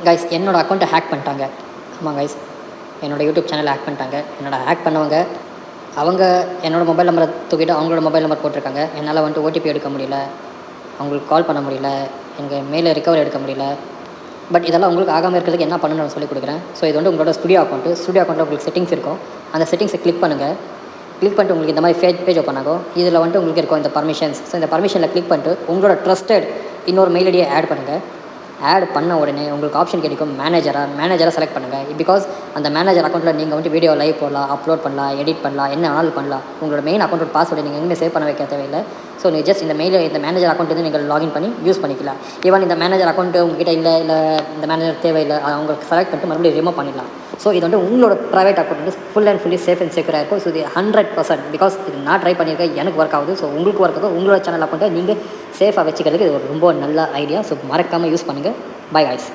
Guys என்னோடய அக்கௌண்ட்டை hack பண்ணிட்டாங்க. ஆமாம் கைஸ், என்னோடய யூடியூப் சேனலை ஹேக் பண்ணிட்டாங்க. ஹேக் பண்ணவங்க அவங்க என்னோடய மொபைல் நம்பரை தூக்கிட்டு அவங்களோட மொபைல் நம்பர் போட்டிருக்காங்க. என்னால் வந்துட்டு ஓடிபி எடுக்க முடியல, அவங்களுக்கு கால் பண்ண முடியல, எங்கள் மெயிலை ரிகவர் எடுக்க முடியல. பட் இதெல்லாம் உங்களுக்கு ஆகாமல் இருக்கிறதுக்கு என்ன பண்ணணும்னு நான் சொல்லிக் கொடுக்குறேன். ஸோ இது வந்து உங்களோட ஸ்டுடியோ அக்கௌண்ட்டில் உங்களுக்கு செட்டிங்ஸ் இருக்கும். அந்த செட்டிங்ஸை கிளிக் பண்ணுங்கள். கிளிக் பண்ணிட்டு உங்களுக்கு இந்த மாதிரி பேஜ் ஓப்பன் ஆகும். இதில் வந்துட்டு உங்களுக்கு இருக்கும் இந்த பர்மிஷன்ஸ். ஸோ இந்த பர்மிஷனில் கிளிக் பண்ணிட்டு உங்களோட ட்ரஸ்டட் இன்னொரு மெயில் ஐடியை ஆட் பண்ணுங்கள். ஆட் பண்ண உடனே உங்களுக்கு ஆப்ஷன் கிடைக்கும் மேனேஜராக செலக்ட் பண்ணுங்கள். பிகாஸ் அந்த மேனேஜர் அக்கௌண்ட்டில் நீங்கள் வந்துட்டு வீடியோ லைவ் போடலாம், அப்லோட் பண்ணலாம், எடிட் பண்ணலாம், என்ன வேணாலும் பண்ணலாம். உங்களோட மெயின் அக்கௌண்ட்டோட பாஸ்வேர்டு நீங்கள் எங்கேயுமே சேவ் பண்ண வைக்க தேவையில்லை. ஸோ நீங்கள் ஜஸ்ட் இந்த மேனேஜர் அக்கௌண்ட் வந்து நீங்கள் லாகின் பண்ணி யூஸ் பண்ணிக்கலாம். ஈவன் இந்த மேனேஜர் அக்கௌண்ட்டு உங்ககிட்ட இல்லை இந்த மேனேஜர் தேவையில்லை, அவங்களுக்கு செலக்ட் பண்ணிட்டு மறுபடியும் ரிமூவ் பண்ணிடலாம். ஸோ இது வந்து உங்களோட ப்ரைவேட் அக்கௌண்ட் வந்து full and fully safe and செக்யூராக இருக்கும். ஸோ இது 100% பிகாஸ் இது நான் ட்ரை பண்ணியிருக்கேன், எனக்கு ஒர்க் ஆகுது. ஸோ உங்களுக்கு ஒர்க் ஆகும். உங்களோட சேனல் அக்கௌண்ட்டை நீங்கள் சேஃபாக வச்சுக்கிறதுக்கு இது ஒரு ரொம்ப நல்ல ஐடியா. ஸோ மறக்காமல் யூஸ் பண்ணுங்கள். Bye guys.